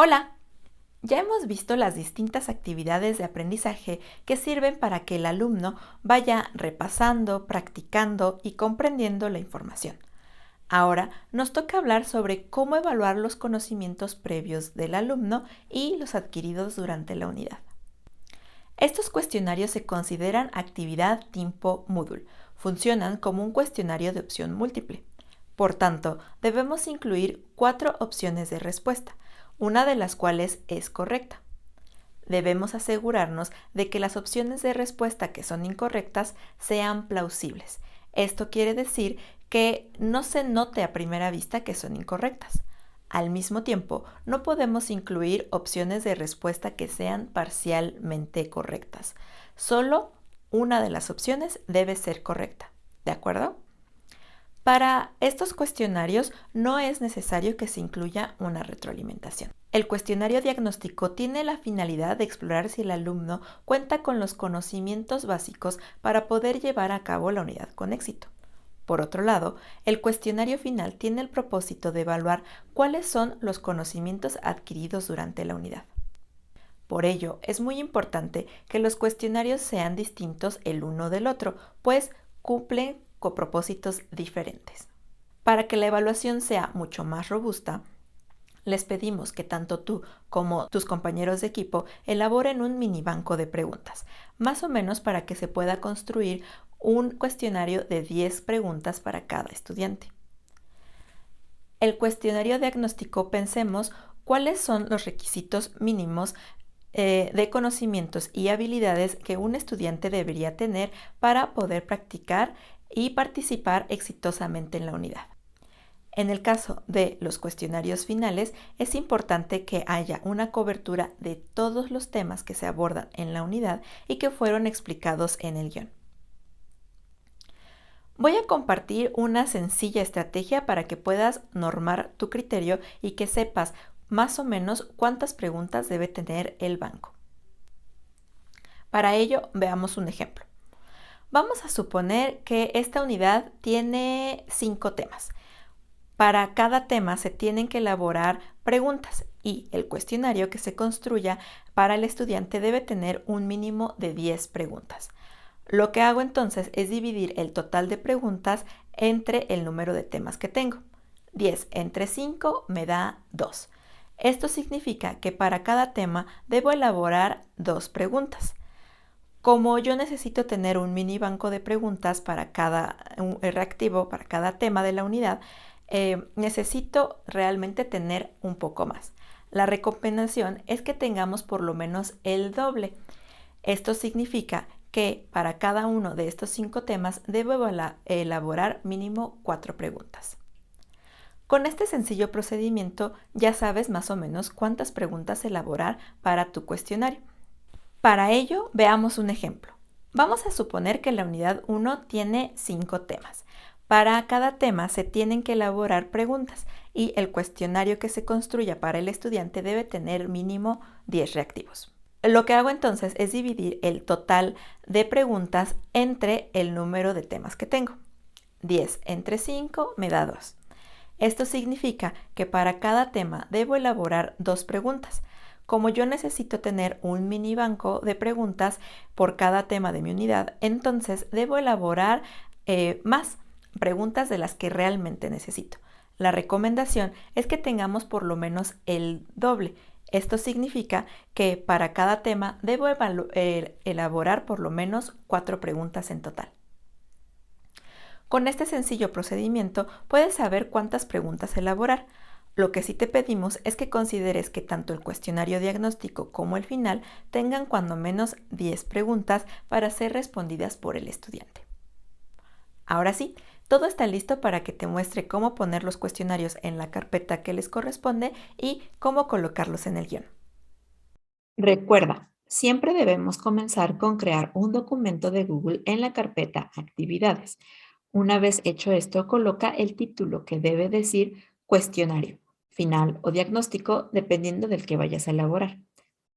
Hola, ya hemos visto las distintas actividades de aprendizaje que sirven para que el alumno vaya repasando, practicando y comprendiendo la información. Ahora nos toca hablar sobre cómo evaluar los conocimientos previos del alumno y los adquiridos durante la unidad. Estos cuestionarios se consideran actividad tipo Moodle. Funcionan como un cuestionario de opción múltiple. Por tanto, debemos incluir 4 opciones de respuesta, una de las cuales es correcta. Debemos asegurarnos de que las opciones de respuesta que son incorrectas sean plausibles. Esto quiere decir que no se note a primera vista que son incorrectas. Al mismo tiempo, no podemos incluir opciones de respuesta que sean parcialmente correctas. Solo una de las opciones debe ser correcta. ¿De acuerdo? Para estos cuestionarios no es necesario que se incluya una retroalimentación. El cuestionario diagnóstico tiene la finalidad de explorar si el alumno cuenta con los conocimientos básicos para poder llevar a cabo la unidad con éxito. Por otro lado, el cuestionario final tiene el propósito de evaluar cuáles son los conocimientos adquiridos durante la unidad. Por ello, es muy importante que los cuestionarios sean distintos el uno del otro, pues cumplen con propósitos diferentes. Para que la evaluación sea mucho más robusta, les pedimos que tanto tú como tus compañeros de equipo elaboren un mini banco de preguntas, más o menos para que se pueda construir un cuestionario de 10 preguntas para cada estudiante. El cuestionario diagnóstico, pensemos cuáles son los requisitos mínimos de conocimientos y habilidades que un estudiante debería tener para poder practicar y participar exitosamente en la unidad. En el caso de los cuestionarios finales, es importante que haya una cobertura de todos los temas que se abordan en la unidad y que fueron explicados en el guión. Voy a compartir una sencilla estrategia para que puedas normar tu criterio y que sepas más o menos cuántas preguntas debe tener el banco. Para ello, veamos un ejemplo. Vamos a suponer que esta unidad tiene 5 temas. Para cada tema se tienen que elaborar preguntas y el cuestionario que se construya para el estudiante debe tener un mínimo de 10 preguntas. Lo que hago entonces es dividir el total de preguntas entre el número de temas que tengo. 10 entre 5 me da 2. Esto significa que para cada tema debo elaborar 2 preguntas. Como yo necesito tener un mini banco de preguntas para cada reactivo, para cada tema de la unidad, necesito realmente tener un poco más. La recomendación es que tengamos por lo menos el doble. Esto significa que para cada uno de estos 5 temas debo elaborar mínimo 4 preguntas. Con este sencillo procedimiento ya sabes más o menos cuántas preguntas elaborar para tu cuestionario. Para ello, veamos un ejemplo. Vamos a suponer que la unidad 1 tiene 5 temas. Para cada tema se tienen que elaborar preguntas y el cuestionario que se construya para el estudiante debe tener mínimo 10 reactivos. Lo que hago entonces es dividir el total de preguntas entre el número de temas que tengo. 10 entre 5 me da 2. Esto significa que para cada tema debo elaborar 2 preguntas. Como yo necesito tener un mini banco de preguntas por cada tema de mi unidad, entonces debo elaborar más preguntas de las que realmente necesito. La recomendación es que tengamos por lo menos el doble. Esto significa que para cada tema debo elaborar por lo menos 4 preguntas en total. Con este sencillo procedimiento puedes saber cuántas preguntas elaborar. Lo que sí te pedimos es que consideres que tanto el cuestionario diagnóstico como el final tengan cuando menos 10 preguntas para ser respondidas por el estudiante. Ahora sí, todo está listo para que te muestre cómo poner los cuestionarios en la carpeta que les corresponde y cómo colocarlos en el guión. Recuerda, siempre debemos comenzar con crear un documento de Google en la carpeta Actividades. Una vez hecho esto, coloca el título que debe decir cuestionario, final o diagnóstico, dependiendo del que vayas a elaborar.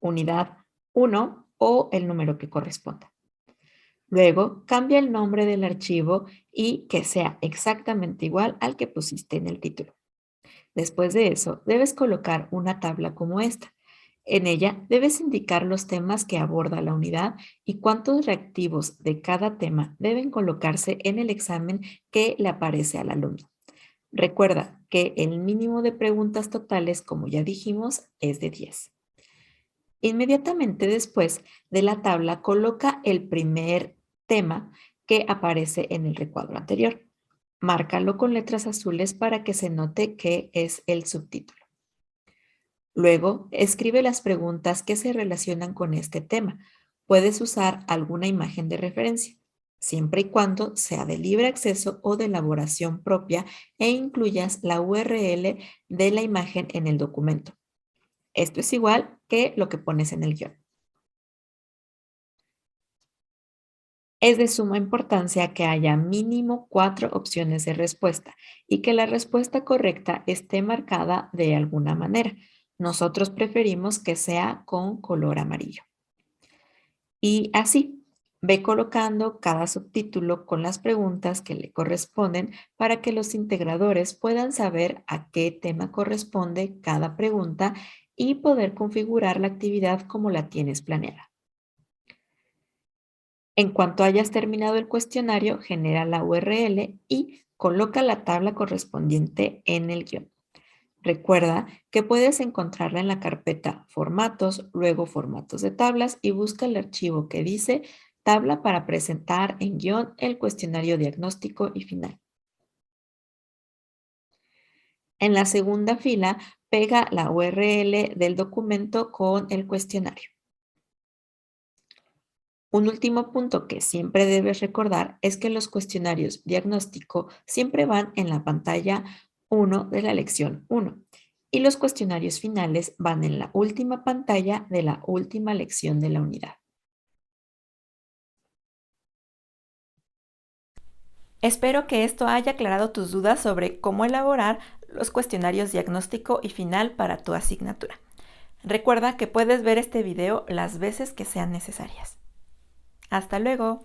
Unidad 1 o el número que corresponda. Luego, cambia el nombre del archivo y que sea exactamente igual al que pusiste en el título. Después de eso, debes colocar una tabla como esta. En ella debes indicar los temas que aborda la unidad y cuántos reactivos de cada tema deben colocarse en el examen que le aparece al alumno. Recuerda que el mínimo de preguntas totales, como ya dijimos, es de 10. Inmediatamente después de la tabla, coloca el primer tema que aparece en el recuadro anterior. Márcalo con letras azules para que se note que es el subtítulo. Luego, escribe las preguntas que se relacionan con este tema. Puedes usar alguna imagen de referencia, siempre y cuando sea de libre acceso o de elaboración propia e incluyas la URL de la imagen en el documento. Esto es igual que lo que pones en el guión. Es de suma importancia que haya mínimo 4 opciones de respuesta y que la respuesta correcta esté marcada de alguna manera. Nosotros preferimos que sea con color amarillo. Y así, ve colocando cada subtítulo con las preguntas que le corresponden para que los integradores puedan saber a qué tema corresponde cada pregunta y poder configurar la actividad como la tienes planeada. En cuanto hayas terminado el cuestionario, genera la URL y coloca la tabla correspondiente en el guión. Recuerda que puedes encontrarla en la carpeta Formatos, luego Formatos de tablas y busca el archivo que dice Tabla para presentar en guión el cuestionario diagnóstico y final. En la segunda fila, pega la URL del documento con el cuestionario. Un último punto que siempre debes recordar es que los cuestionarios diagnóstico siempre van en la pantalla 1 de la lección 1 y los cuestionarios finales van en la última pantalla de la última lección de la unidad. Espero que esto haya aclarado tus dudas sobre cómo elaborar los cuestionarios diagnóstico y final para tu asignatura. Recuerda que puedes ver este video las veces que sean necesarias. ¡Hasta luego!